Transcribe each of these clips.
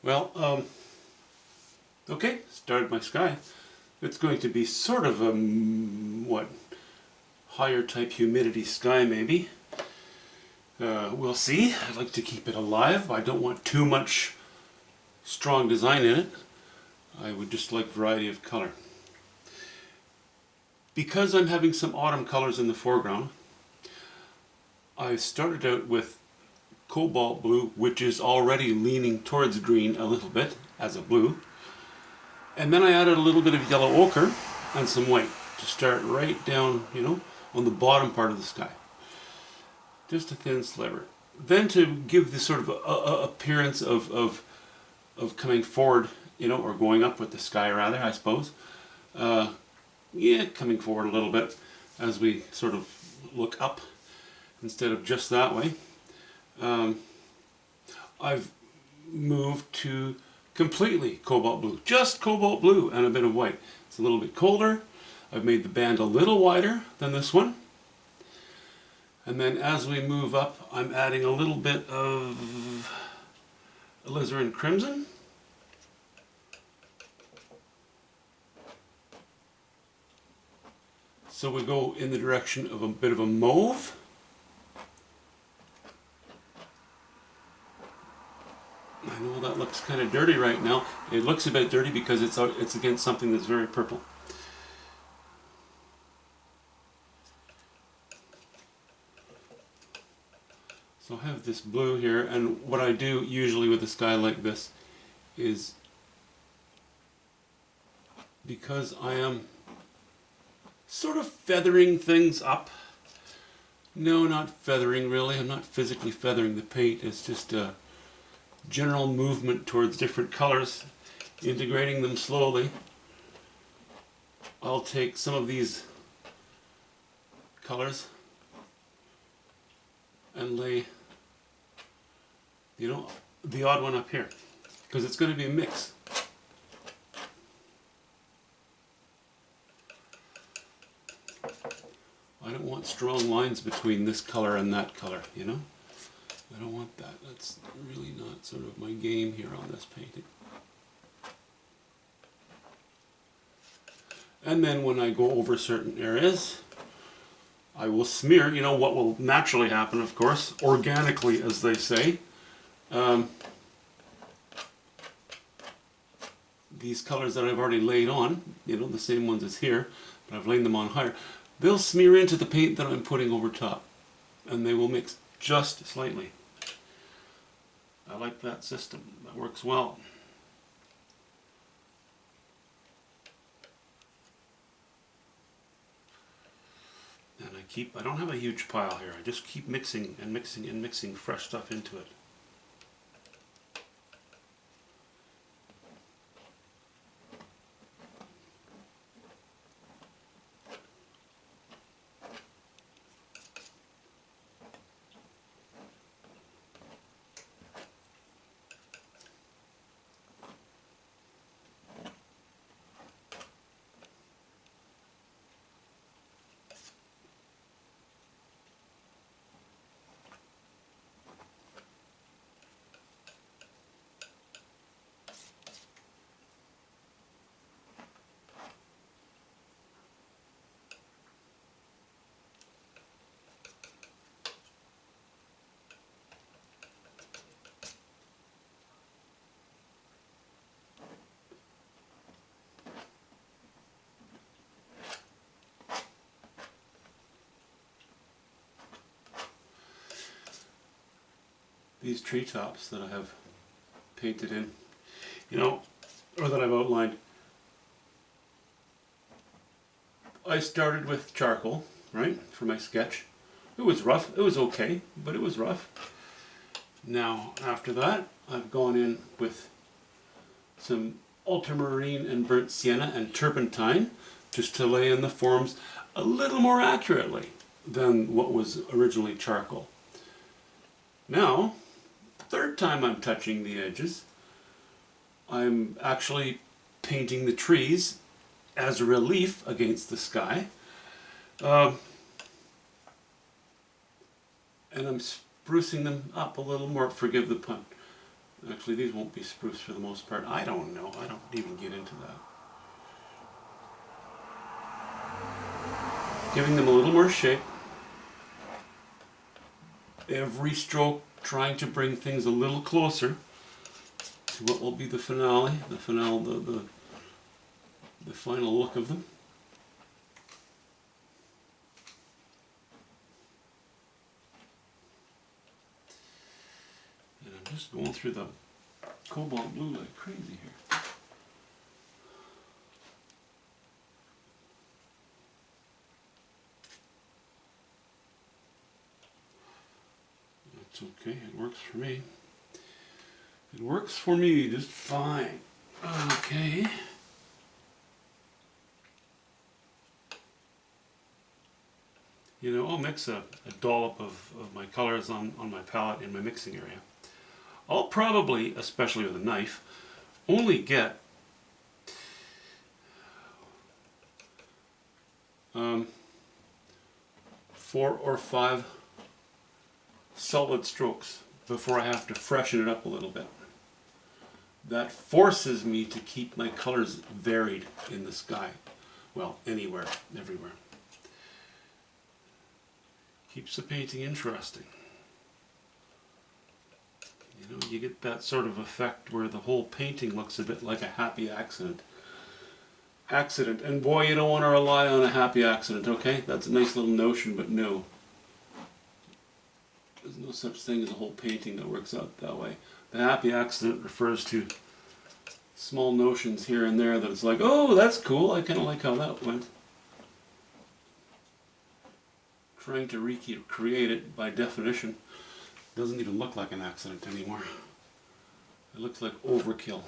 Well, okay, started my sky. It's going to be sort of a, what, higher type humidity sky maybe. We'll see. I'd like to keep it alive. I don't want too much strong design in it. I would just like variety of color. Because I'm having some autumn colors in the foreground, I started out with cobalt blue, which is already leaning towards green a little bit as a blue. And then I added a little bit of yellow ochre and some white to start right down, on the bottom part of the sky. Just a thin sliver. Then to give this sort of appearance of coming forward, or going up with the sky rather, I suppose. Coming forward a little bit as we sort of look up instead of just that way. I've moved to completely cobalt blue, just cobalt blue and a bit of white. It's a little bit colder. I've made the band a little wider than this one. And then as we move up, I'm adding a little bit of alizarin crimson. So we go in the direction of a bit of a mauve. I know that looks kind of dirty right now. It looks a bit dirty because it's against something that's very purple. So I have this blue here, and what I do usually with a sky like this is, because I am sort of feathering things up. No, not feathering really. I'm not physically feathering the paint. It's just a general movement towards different colors, integrating them slowly. I'll take some of these colors and lay, the odd one up here, because it's going to be a mix. I don't want strong lines between this color and that color, I don't want that. That's really not sort of my game here on this painting. And then when I go over certain areas, I will smear, what will naturally happen, of course, organically, as they say. These colors that I've already laid on, the same ones as here, but I've laid them on higher, they'll smear into the paint that I'm putting over top, and they will mix just slightly. I like that system. That works well. And I don't have a huge pile here. I just keep mixing and mixing and mixing fresh stuff into it. These treetops that I have painted in, or that I've outlined, I started with charcoal, right, for my sketch. It was rough. It was okay, but it was rough. Now, after that, I've gone in with some ultramarine and burnt sienna and turpentine, just to lay in the forms a little more accurately than what was originally charcoal. Now, third time I'm touching the edges, I'm actually painting the trees as a relief against the sky. And I'm sprucing them up a little more, forgive the pun, Actually, these won't be spruce for the most part. I don't know. I don't even get into that. Giving them a little more shape. Every stroke trying to bring things a little closer to what will be the finale, the final look of them. And I'm just going through the cobalt blue like crazy here. That's okay, it works for me. It works for me just fine. Okay. You know, I'll mix a dollop of my colors on my palette in my mixing area. I'll probably, especially with a knife, only get 4 or 5 solid strokes before I have to freshen it up a little bit. That forces me to keep my colors varied in the sky. Well, anywhere, everywhere. Keeps the painting interesting. You know, you get that sort of effect where the whole painting looks a bit like a happy accident. And boy, you don't want to rely on a happy accident, okay? That's a nice little notion, but no. There's no such thing as a whole painting that works out that way. The happy accident refers to small notions here and there that it's like, oh, that's cool, I kind of like how that went. Trying to recreate it, by definition, doesn't even look like an accident anymore. It looks like overkill.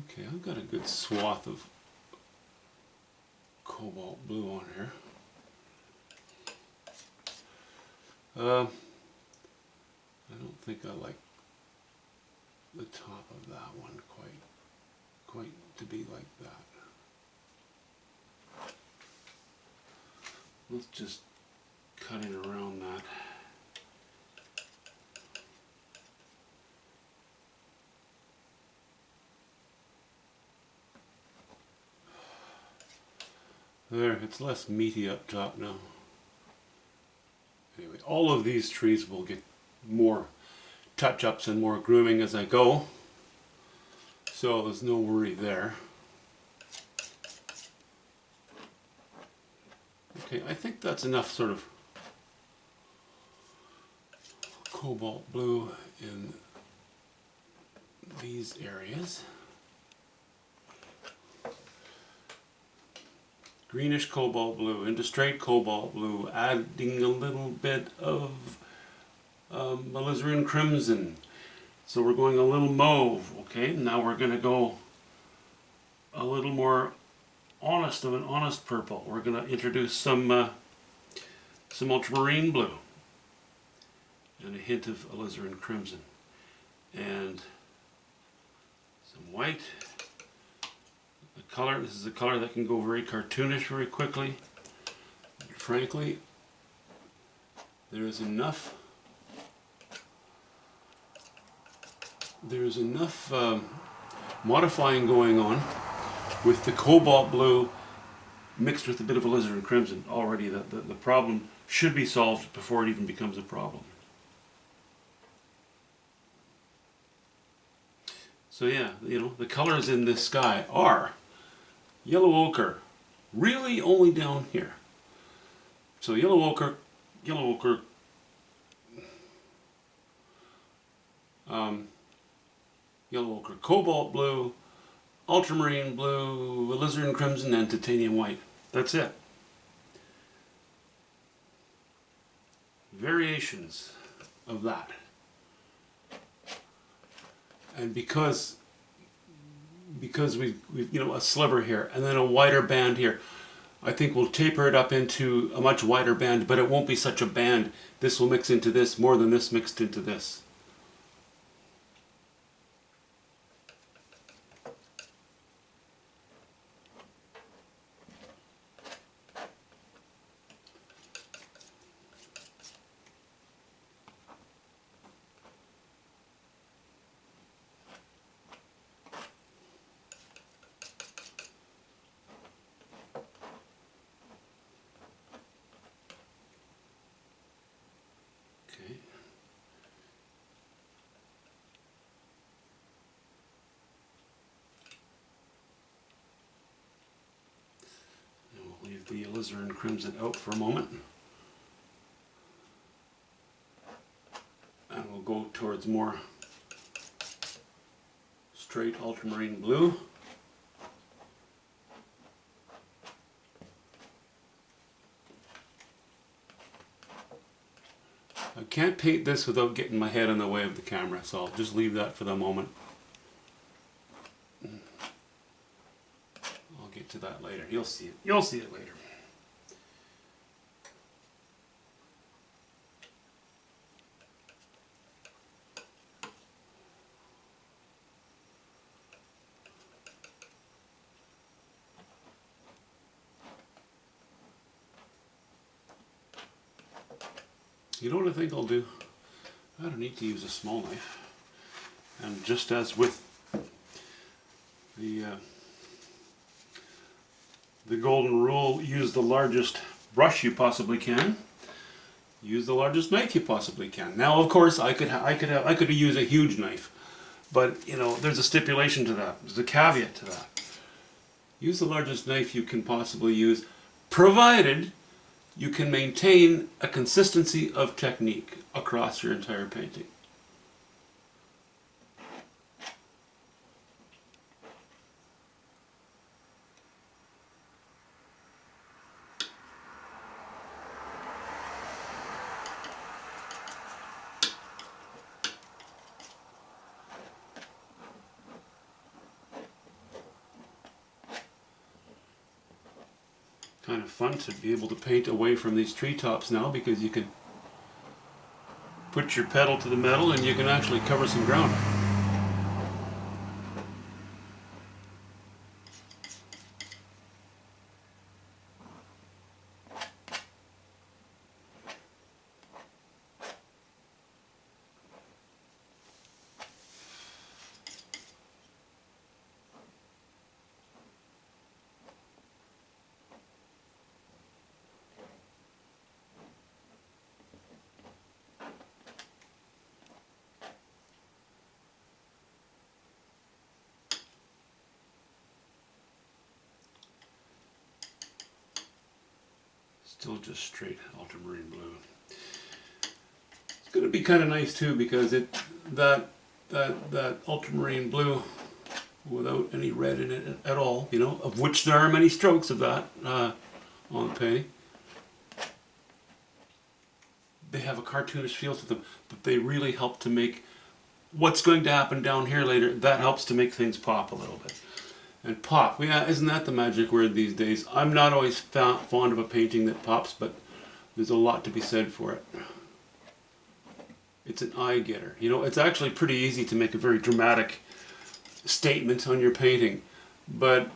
Okay, I've got a good swath of cobalt blue on here. I don't think I like the top of that one quite to be like that. Let's just cut it around that. There, it's less meaty up top now. Anyway, all of these trees will get more touch-ups and more grooming as I go, so there's no worry there. Okay, I think that's enough sort of cobalt blue in these areas. Greenish cobalt blue into straight cobalt blue, adding a little bit of alizarin crimson. So we're going a little mauve, okay? Now we're going to go a little more honest of an honest purple. We're going to introduce some ultramarine blue and a hint of alizarin crimson and some white. Color. This is a color that can go very cartoonish very quickly. Frankly, there is enough modifying going on with the cobalt blue mixed with a bit of alizarin crimson already that the problem should be solved before it even becomes a problem. So yeah, you know, the colors in this sky are yellow ochre, really only down here. So yellow ochre, cobalt blue, ultramarine blue, alizarin crimson, and titanium white. That's it. Variations of that. And because we've you know, a sliver here and then a wider band here, I think we'll taper it up into a much wider band, but it won't be such a band. This will mix into this more than this mixed into this. the alizarin crimson out for a moment. And we'll go towards more straight ultramarine blue. I can't paint this without getting my head in the way of the camera, so I'll just leave that for the moment. I'll get to that later. You'll see it. You'll see it later. You know what I think I'll do? I don't need to use a small knife. And just as with the golden rule, use the largest brush you possibly can. Use the largest knife you possibly can. Now, of course, I could use a huge knife, but you know, there's a stipulation to that. There's a caveat to that. Use the largest knife you can possibly use, provided you can maintain a consistency of technique across your entire painting. Kind of fun to be able to paint away from these treetops now, because you can put your pedal to the metal and you can actually cover some ground. Still just straight ultramarine blue. It's going to be kind of nice too, because that ultramarine blue without any red in it at all, you know, of which there are many strokes of that on the painting. They have a cartoonish feel to them, but they really help to make what's going to happen down here later. That helps to make things pop a little bit. And pop, yeah, isn't that the magic word these days? I'm not always fond of a painting that pops, but there's a lot to be said for it. It's an eye getter. You know, it's actually pretty easy to make a very dramatic statement on your painting. But,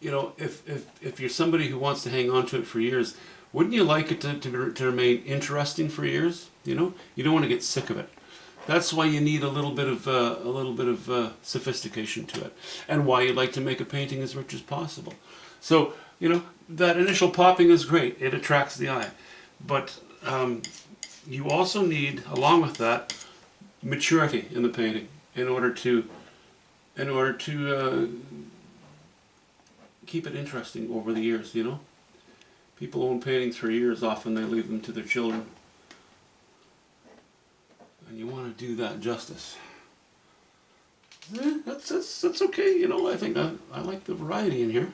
you know, if you're somebody who wants to hang on to it for years, wouldn't you like it to remain interesting for years? You know, you don't want to get sick of it. That's why you need a little bit of sophistication to it, and why you like to make a painting as rich as possible. So, you know, that initial popping is great; it attracts the eye, but you also need, along with that, maturity in the painting in order to keep it interesting over the years. You know, people own paintings for years. Often they leave them to their children. And you want to do that justice. That's okay, you know. I think I like the variety in here.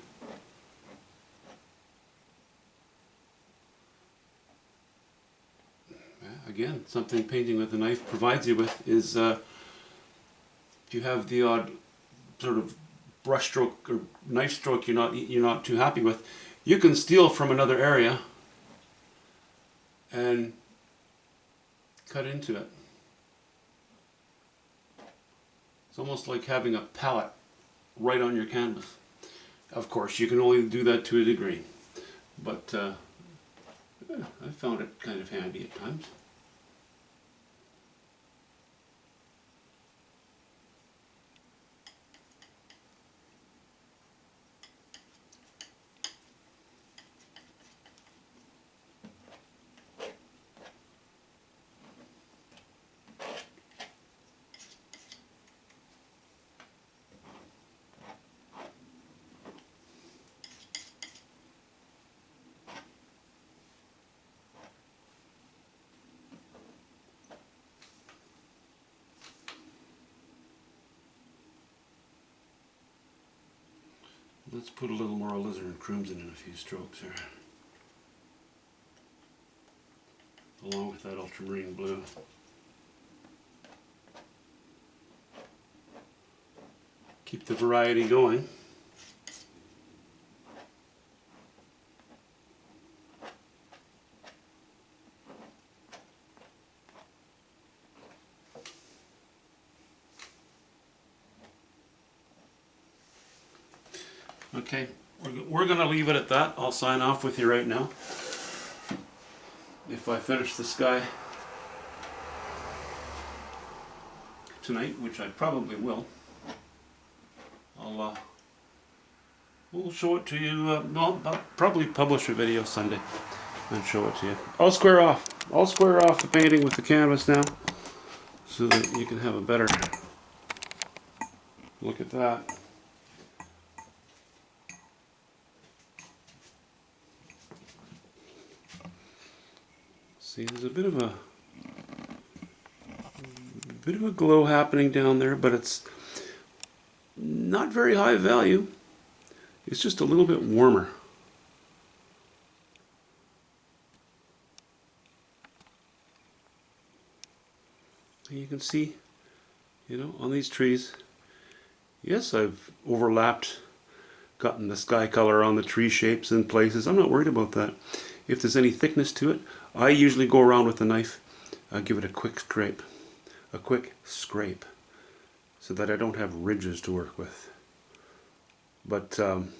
Again, something painting with a knife provides you with is if you have the odd sort of brush stroke or knife stroke you're not too happy with, you can steal from another area and cut into it. It's almost like having a palette right on your canvas. Of course, you can only do that to a degree, but I found it kind of handy at times. Let's put a little more alizarin crimson in a few strokes here, along with that ultramarine blue. Keep the variety going. Okay, we're going to leave it at that. I'll sign off with you right now. If I finish the sky tonight, which I probably will, we'll show it to you. I'll probably publish a video Sunday and show it to you. I'll square off the painting with the canvas now, so that you can have a better look at that. See, there's a bit of a glow happening down there, but it's not very high value. It's just a little bit warmer. And you can see, you know, on these trees, yes, I've overlapped, gotten the sky color on the tree shapes in places. I'm not worried about that. If there's any thickness to it, I usually go around with a knife, give it a quick scrape, so that I don't have ridges to work with. But and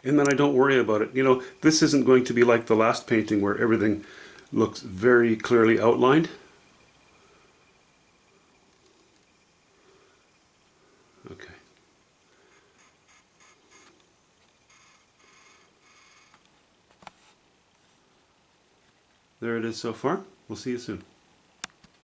then I don't worry about it. You know, this isn't going to be like the last painting where everything looks very clearly outlined. Okay. There it is so far. We'll see you soon.